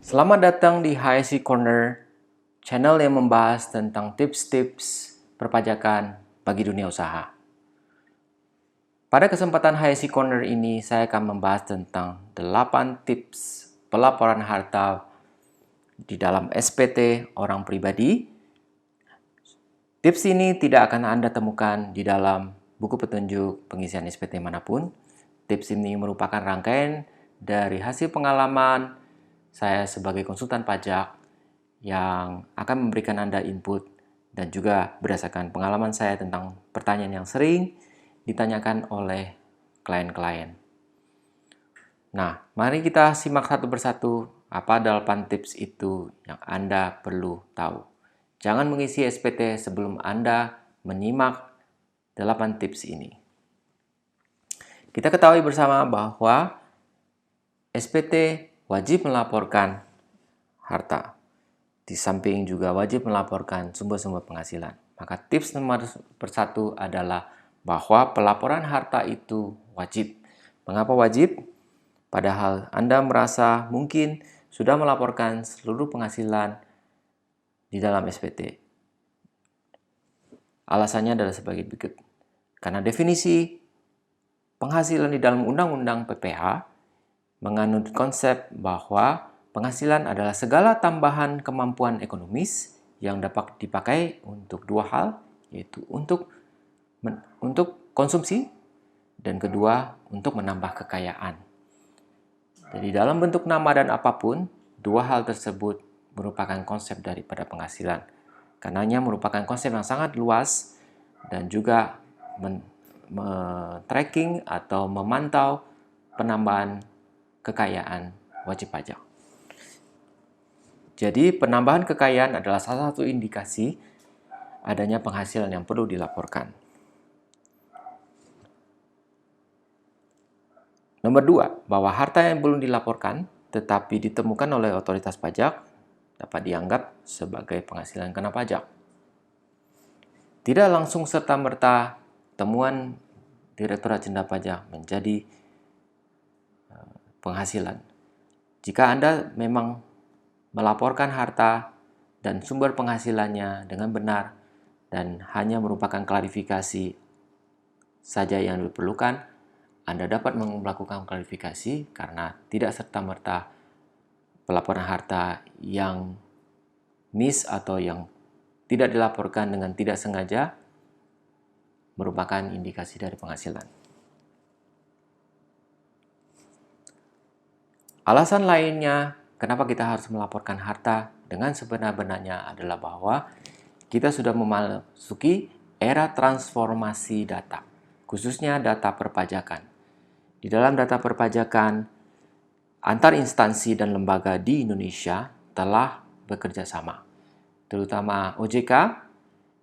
Selamat datang di HSC Corner, channel yang membahas tentang tips-tips perpajakan bagi dunia usaha. Pada kesempatan HSC Corner ini, saya akan membahas tentang 8 tips pelaporan harta di dalam SPT orang pribadi. Tips ini tidak akan Anda temukan di dalam buku petunjuk pengisian SPT manapun. Tips ini merupakan rangkaian dari hasil pengalaman saya sebagai konsultan pajak yang akan memberikan Anda input dan juga berdasarkan pengalaman saya tentang pertanyaan yang sering ditanyakan oleh klien-klien. Nah, mari kita simak satu persatu apa 8 tips itu yang Anda perlu tahu. Jangan mengisi SPT sebelum Anda menyimak 8 tips ini. Kita ketahui bersama bahwa SPT wajib melaporkan harta. Di samping juga wajib melaporkan sumber-sumber penghasilan. Maka tips nomor 1 adalah bahwa pelaporan harta itu wajib. Mengapa wajib? Padahal Anda merasa mungkin sudah melaporkan seluruh penghasilan di dalam SPT. Alasannya adalah sebagai berikut. Karena definisi penghasilan di dalam Undang-Undang PPH menganut konsep bahwa penghasilan adalah segala tambahan kemampuan ekonomis yang dapat dipakai untuk dua hal, yaitu untuk konsumsi dan kedua untuk menambah kekayaan. Jadi dalam bentuk nama dan apapun, dua hal tersebut merupakan konsep daripada penghasilan. Karenanya merupakan konsep yang sangat luas dan juga tracking atau memantau penambahan kekayaan wajib pajak. Jadi penambahan kekayaan adalah salah satu indikasi adanya penghasilan yang perlu dilaporkan. Nomor 2, bahwa harta yang belum dilaporkan tetapi ditemukan oleh otoritas pajak dapat dianggap sebagai penghasilan kena pajak. Tidak langsung serta-merta temuan Direktorat Jenderal Pajak menjadi penghasilan. Jika Anda memang melaporkan harta dan sumber penghasilannya dengan benar dan hanya merupakan klarifikasi saja yang diperlukan, Anda dapat melakukan klarifikasi karena tidak serta-merta pelaporan harta yang miss atau yang tidak dilaporkan dengan tidak sengaja merupakan indikasi dari penghasilan. Alasan lainnya kenapa kita harus melaporkan harta dengan sebenar-benarnya adalah bahwa kita sudah memasuki era transformasi data, khususnya data perpajakan. Di dalam data perpajakan, antar instansi dan lembaga di Indonesia telah bekerja sama, terutama OJK,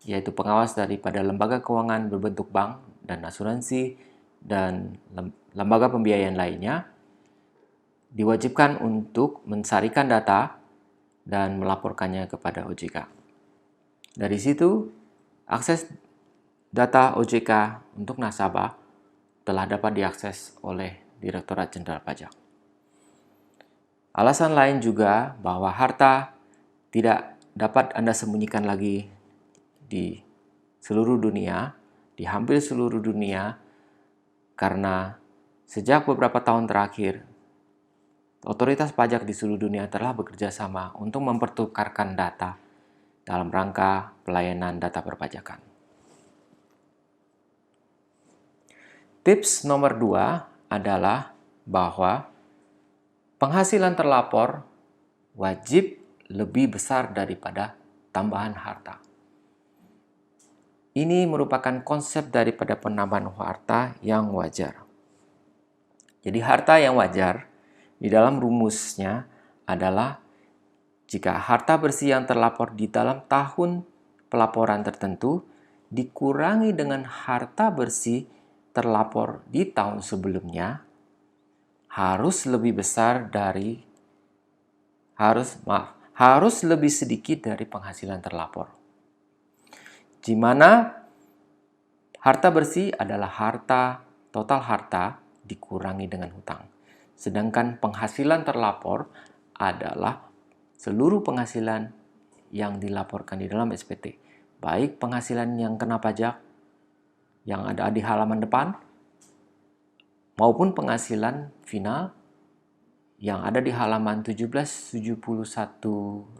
yaitu pengawas daripada lembaga keuangan berbentuk bank dan asuransi dan lembaga pembiayaan lainnya, diwajibkan untuk mensarikan data dan melaporkannya kepada OJK. Dari situ, akses data OJK untuk nasabah telah dapat diakses oleh Direktorat Jenderal Pajak. Alasan lain juga bahwa harta tidak dapat Anda sembunyikan lagi di seluruh dunia, di hampir seluruh dunia, karena sejak beberapa tahun terakhir, otoritas pajak di seluruh dunia telah bekerja sama untuk mempertukarkan data dalam rangka pelayanan data perpajakan. Tips nomor 2 adalah bahwa penghasilan terlapor wajib lebih besar daripada tambahan harta. Ini merupakan konsep daripada penambahan harta yang wajar. Jadi harta yang wajar di dalam rumusnya adalah jika harta bersih yang terlapor di dalam tahun pelaporan tertentu dikurangi dengan harta bersih terlapor di tahun sebelumnya harus lebih sedikit dari penghasilan terlapor. Di mana harta bersih adalah total harta dikurangi dengan hutang. Sedangkan penghasilan terlapor adalah seluruh penghasilan yang dilaporkan di dalam SPT, baik penghasilan yang kena pajak yang ada di halaman depan maupun penghasilan final yang ada di halaman 1771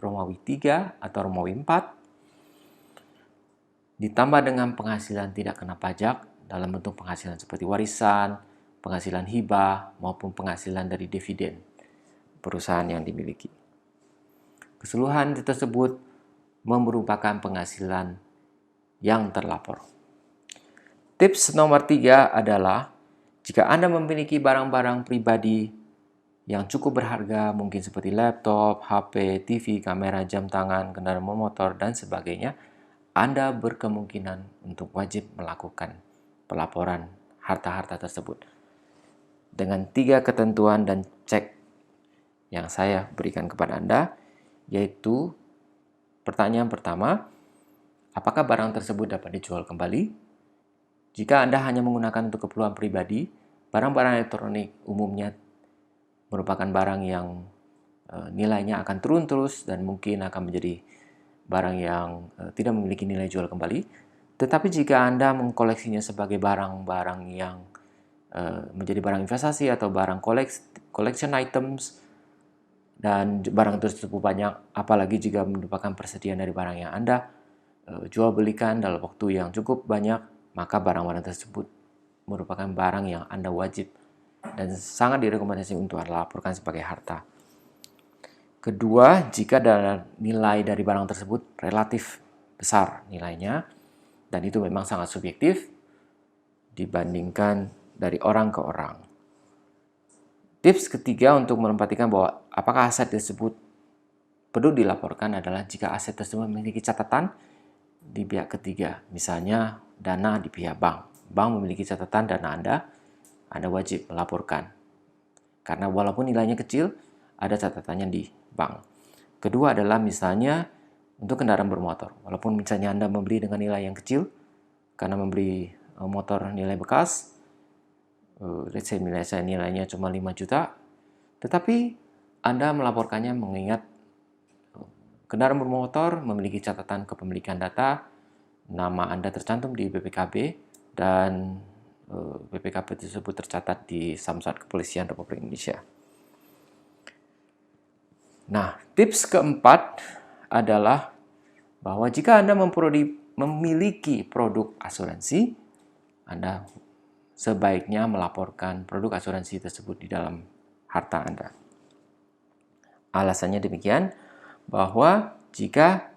Romawi 3 atau Romawi 4 ditambah dengan penghasilan tidak kena pajak dalam bentuk penghasilan seperti warisan, penghasilan hibah, maupun penghasilan dari dividen perusahaan yang dimiliki. Keseluruhan tersebut merupakan penghasilan yang terlapor. Tips nomor 3 adalah jika Anda memiliki barang-barang pribadi yang cukup berharga, mungkin seperti laptop, HP, TV, kamera, jam tangan, kendaraan bermotor, dan sebagainya, Anda berkemungkinan untuk wajib melakukan pelaporan harta-harta tersebut. Dengan 3 ketentuan dan cek yang saya berikan kepada Anda, yaitu pertanyaan pertama, apakah barang tersebut dapat dijual kembali? Jika Anda hanya menggunakan untuk keperluan pribadi, barang-barang elektronik umumnya merupakan barang yang nilainya akan turun terus dan mungkin akan menjadi barang yang tidak memiliki nilai jual kembali. Tetapi jika Anda mengkoleksinya sebagai barang-barang yang menjadi barang investasi atau barang collection items, dan barang tersebut banyak, apalagi jika merupakan persediaan dari barang yang Anda jual belikan dalam waktu yang cukup banyak, maka barang-barang tersebut merupakan barang yang Anda wajib dan sangat direkomendasi untuk Anda laporkan sebagai harta. Kedua, jika nilai dari barang tersebut relatif besar nilainya, dan itu memang sangat subjektif dibandingkan dari orang ke orang. Tips ketiga untuk menempatkan bahwa apakah aset tersebut perlu dilaporkan adalah jika aset tersebut memiliki catatan di pihak ketiga, misalnya dana di pihak bank. Bank memiliki catatan dana Anda wajib melaporkan. Karena walaupun nilainya kecil, ada catatannya di bank. Kedua adalah misalnya untuk kendaraan bermotor. Walaupun misalnya Anda membeli dengan nilai yang kecil, karena membeli motor nilai bekas, let's say nilainya cuma 5 juta, tetapi Anda melaporkannya mengingat kendaraan bermotor memiliki catatan kepemilikan data, nama Anda tercantum di BPKB, dan BPKB tersebut tercatat di Samsat Kepolisian Republik Indonesia. Nah, tips keempat adalah bahwa jika Anda memiliki produk asuransi, Anda sebaiknya melaporkan produk asuransi tersebut di dalam harta Anda. Alasannya demikian, bahwa jika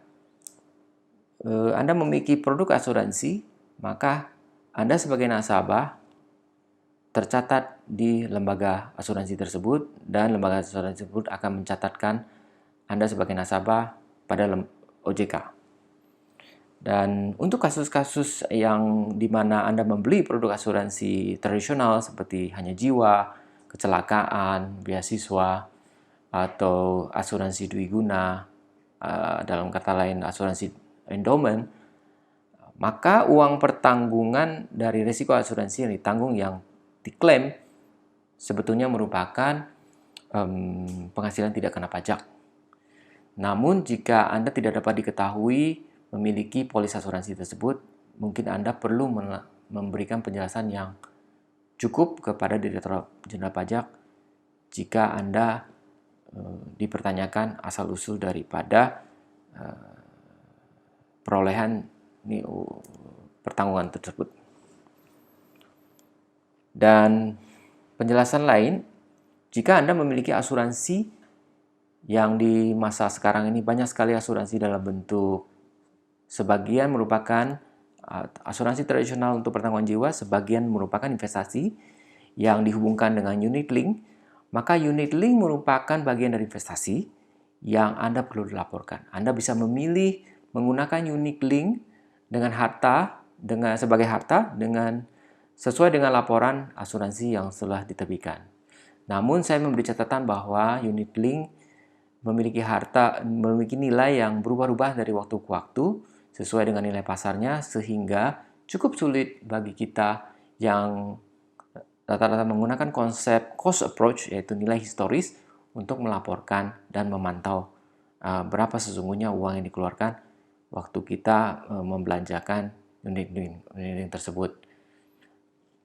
Anda memiliki produk asuransi, maka Anda sebagai nasabah tercatat di lembaga asuransi tersebut, dan lembaga asuransi tersebut akan mencatatkan Anda sebagai nasabah pada OJK. Dan untuk kasus-kasus yang di mana Anda membeli produk asuransi tradisional seperti hanya jiwa, kecelakaan, beasiswa, atau asuransi dwi guna, dalam kata lain asuransi endowment, maka uang pertanggungan dari risiko asuransi yang ditanggung yang diklaim sebetulnya merupakan penghasilan tidak kena pajak. Namun jika Anda tidak dapat diketahui memiliki polis asuransi tersebut, mungkin Anda perlu memberikan penjelasan yang cukup kepada Direktorat Jenderal Pajak jika Anda dipertanyakan asal-usul daripada perolehan pertanggungan tersebut. Dan penjelasan lain, jika Anda memiliki asuransi yang di masa sekarang ini banyak sekali asuransi dalam bentuk sebagian merupakan asuransi tradisional untuk pertanggungan jiwa, sebagian merupakan investasi yang dihubungkan dengan unit link, maka unit link merupakan bagian dari investasi yang Anda perlu dilaporkan. Anda bisa memilih menggunakan unit link dengan harta, sebagai harta sesuai dengan laporan asuransi yang telah diterbitkan. Namun saya memberi catatan bahwa unit link memiliki nilai yang berubah-ubah dari waktu ke waktu sesuai dengan nilai pasarnya, sehingga cukup sulit bagi kita yang rata-rata menggunakan konsep cost approach, yaitu nilai historis, untuk melaporkan dan memantau berapa sesungguhnya uang yang dikeluarkan waktu kita membelanjakan unit-link tersebut.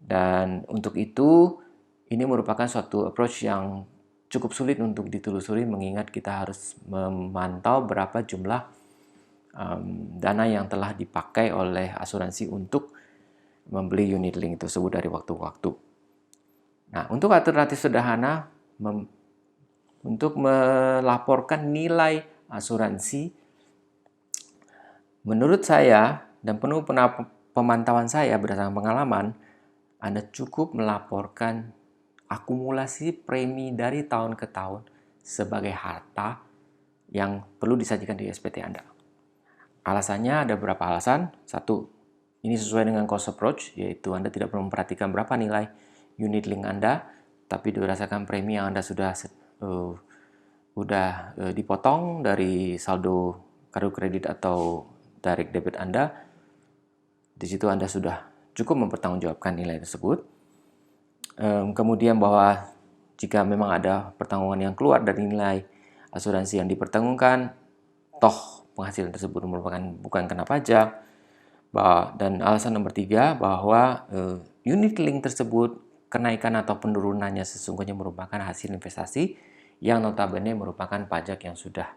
Dan untuk itu, ini merupakan suatu approach yang cukup sulit untuk ditelusuri mengingat kita harus memantau berapa jumlah dana yang telah dipakai oleh asuransi untuk membeli unit link tersebut dari waktu ke waktu. Nah, untuk alternatif sederhana untuk melaporkan nilai asuransi, menurut saya dan penuh pemantauan saya berdasarkan pengalaman, Anda cukup melaporkan akumulasi premi dari tahun ke tahun sebagai harta yang perlu disajikan di SPT Anda. Alasannya ada beberapa alasan. Satu, ini sesuai dengan cost approach, yaitu Anda tidak perlu memperhatikan berapa nilai unit link Anda, tapi berdasarkan premi yang Anda sudah dipotong dari saldo kartu kredit atau direct debit Anda. Di situ Anda sudah cukup mempertanggungjawabkan nilai tersebut. Kemudian bahwa jika memang ada pertanggungan yang keluar dari nilai asuransi yang dipertanggungkan, toh penghasilan tersebut merupakan bukan kena pajak. Dan alasan nomor 3, bahwa unit link tersebut kenaikan atau penurunannya sesungguhnya merupakan hasil investasi yang notabene merupakan pajak yang sudah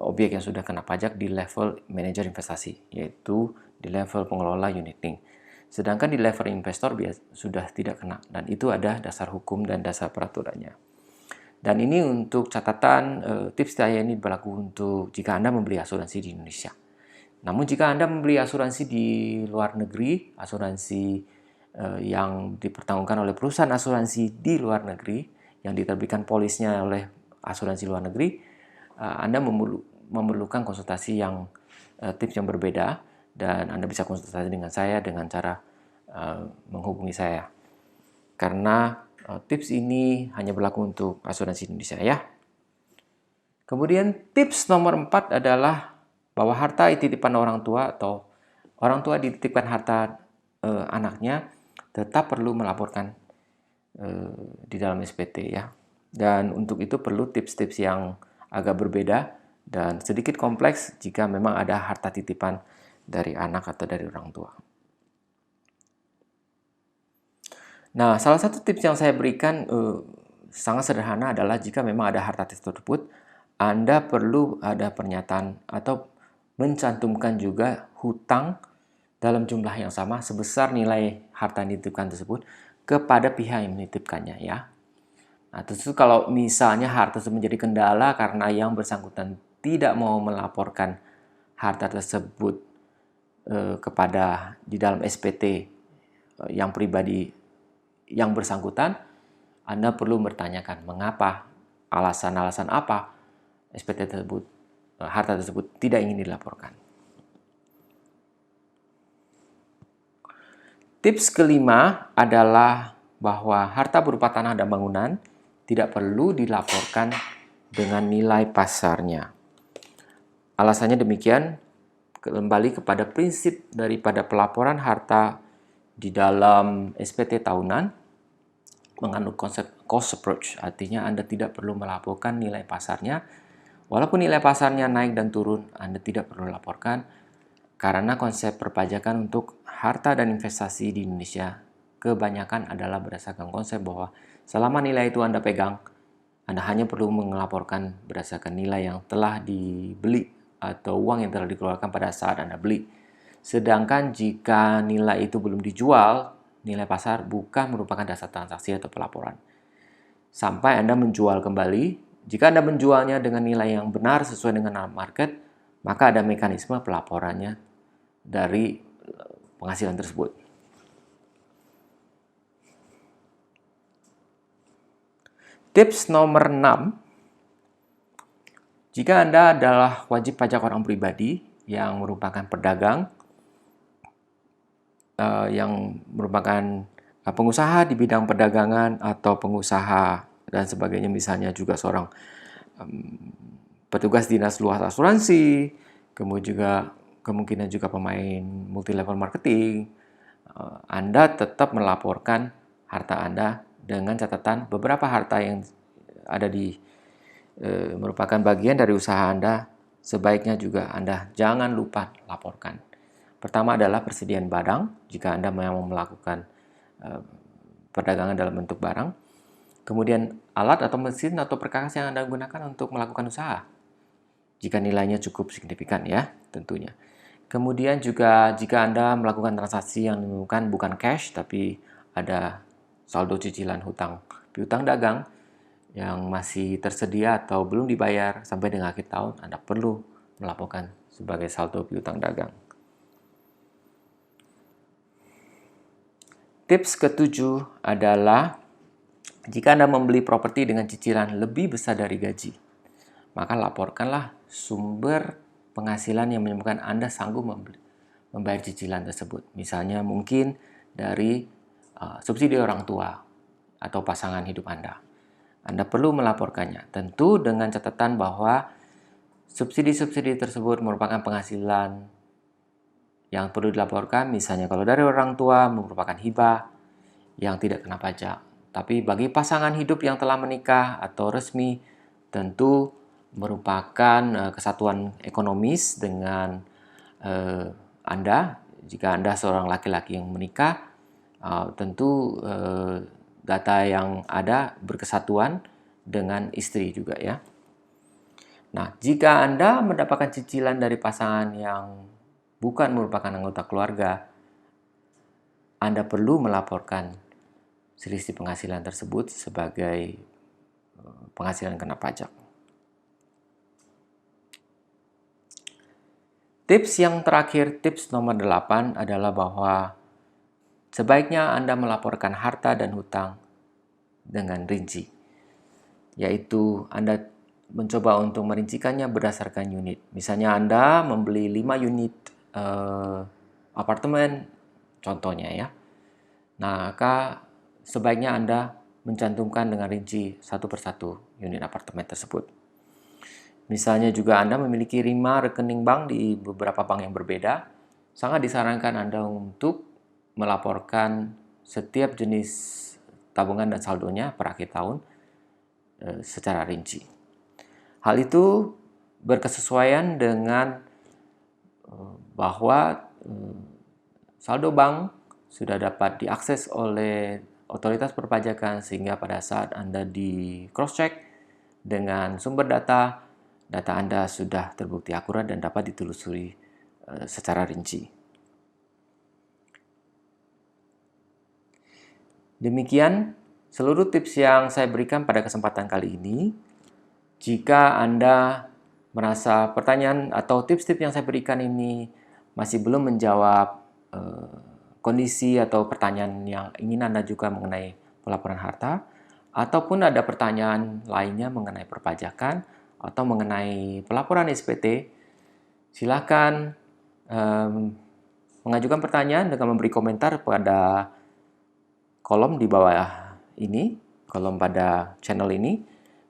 objek yang sudah kena pajak di level manajer investasi, yaitu di level pengelola unit link. Sedangkan di level investor sudah tidak kena, dan itu ada dasar hukum dan dasar peraturannya. Dan ini untuk catatan, tips saya ini berlaku untuk jika Anda membeli asuransi di Indonesia. Namun jika Anda membeli asuransi di luar negeri, asuransi yang dipertanggungan oleh perusahaan asuransi di luar negeri, yang diterbitkan polisnya oleh asuransi luar negeri, Anda memerlukan konsultasi yang tips yang berbeda, dan Anda bisa konsultasi dengan saya dengan cara menghubungi saya. Karena tips ini hanya berlaku untuk asuransi Indonesia ya. Kemudian tips nomor 4 adalah bahwa harta titipan orang tua atau orang tua dititipkan harta anaknya tetap perlu melaporkan di dalam SPT ya. Dan untuk itu perlu tips-tips yang agak berbeda dan sedikit kompleks jika memang ada harta titipan dari anak atau dari orang tua. Nah, salah satu tips yang saya berikan sangat sederhana adalah jika memang ada harta tersebut, Anda perlu ada pernyataan atau mencantumkan juga hutang dalam jumlah yang sama sebesar nilai harta yang dititipkan tersebut kepada pihak yang menitipkannya ya. Nah, tentu kalau misalnya harta tersebut menjadi kendala karena yang bersangkutan tidak mau melaporkan harta tersebut kepada di dalam SPT yang pribadi yang bersangkutan, Anda perlu bertanyakan mengapa, alasan-alasan apa SPT tersebut, harta tersebut tidak ingin dilaporkan. Tips kelima adalah bahwa harta berupa tanah dan bangunan tidak perlu dilaporkan dengan nilai pasarnya. Alasannya demikian, kembali kepada prinsip daripada pelaporan harta di dalam SPT tahunan mengandung konsep cost approach, artinya Anda tidak perlu melaporkan nilai pasarnya. Walaupun nilai pasarnya naik dan turun, Anda tidak perlu laporkan karena konsep perpajakan untuk harta dan investasi di Indonesia kebanyakan adalah berdasarkan konsep bahwa selama nilai itu Anda pegang, Anda hanya perlu melaporkan berdasarkan nilai yang telah dibeli atau uang yang telah dikeluarkan pada saat Anda beli. Sedangkan jika nilai itu belum dijual, nilai pasar bukan merupakan dasar transaksi atau pelaporan. Sampai Anda menjual kembali, jika Anda menjualnya dengan nilai yang benar sesuai dengan market, maka ada mekanisme pelaporannya dari penghasilan tersebut. Tips nomor 6, jika Anda adalah wajib pajak orang pribadi yang merupakan pedagang, yang merupakan pengusaha di bidang perdagangan atau pengusaha dan sebagainya, misalnya juga seorang petugas dinas luar asuransi, kemudian kemungkinan juga pemain multi level marketing, Anda tetap melaporkan harta Anda dengan catatan beberapa harta yang ada di merupakan bagian dari usaha Anda, sebaiknya juga Anda jangan lupa laporkan. Pertama adalah persediaan barang, jika Anda memang melakukan perdagangan dalam bentuk barang. Kemudian alat atau mesin atau perkakas yang Anda gunakan untuk melakukan usaha, jika nilainya cukup signifikan ya tentunya. Kemudian juga jika Anda melakukan transaksi yang menggunakan bukan cash, tapi ada saldo cicilan hutang piutang dagang yang masih tersedia atau belum dibayar sampai dengan akhir tahun, Anda perlu melaporkan sebagai saldo piutang dagang. Tips ketujuh adalah jika Anda membeli properti dengan cicilan lebih besar dari gaji, maka laporkanlah sumber penghasilan yang menyebabkan Anda sanggup membayar cicilan tersebut. Misalnya mungkin dari subsidi orang tua atau pasangan hidup Anda. Anda perlu melaporkannya, tentu dengan catatan bahwa subsidi-subsidi tersebut merupakan penghasilan yang perlu dilaporkan. Misalnya kalau dari orang tua merupakan hibah yang tidak kena pajak. Tapi bagi pasangan hidup yang telah menikah atau resmi, tentu merupakan kesatuan ekonomis dengan Anda. Jika Anda seorang laki-laki yang menikah, tentu data yang ada berkesatuan dengan istri juga ya. Nah, jika Anda mendapatkan cicilan dari pasangan yang bukan merupakan anggota keluarga, Anda perlu melaporkan selisih penghasilan tersebut sebagai penghasilan kena pajak. Tips yang terakhir, tips nomor 8 adalah bahwa sebaiknya Anda melaporkan harta dan hutang dengan rinci, yaitu Anda mencoba untuk merincikannya berdasarkan unit. Misalnya Anda membeli 5 unit apartemen, contohnya ya. Nah, maka sebaiknya Anda mencantumkan dengan rinci satu persatu unit apartemen tersebut. Misalnya juga Anda memiliki 5 rekening bank di beberapa bank yang berbeda, sangat disarankan Anda untuk melaporkan setiap jenis tabungan dan saldonya per akhir tahun secara rinci. Hal itu berkesesuaian dengan bahwa saldo bank sudah dapat diakses oleh otoritas perpajakan, sehingga pada saat Anda di cross-check dengan sumber data Anda sudah terbukti akurat dan dapat ditelusuri secara rinci. Demikian seluruh tips yang saya berikan pada kesempatan kali ini. Jika Anda merasa pertanyaan atau tips-tips yang saya berikan ini masih belum menjawab kondisi atau pertanyaan yang ingin Anda juga mengenai pelaporan harta, ataupun ada pertanyaan lainnya mengenai perpajakan atau mengenai pelaporan SPT, silakan mengajukan pertanyaan dengan memberi komentar pada kolom di bawah ini, kolom pada channel ini.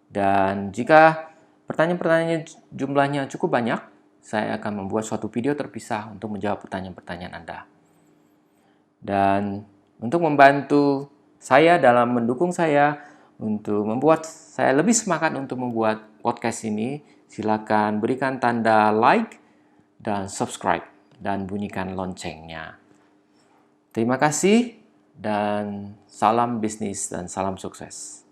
Dan jika pertanyaan-pertanyaan jumlahnya cukup banyak, saya akan membuat suatu video terpisah untuk menjawab pertanyaan-pertanyaan Anda. Dan untuk membantu saya dalam mendukung saya untuk membuat saya lebih semangat untuk membuat podcast ini, silakan berikan tanda like dan subscribe dan bunyikan loncengnya. Terima kasih dan salam bisnis dan salam sukses.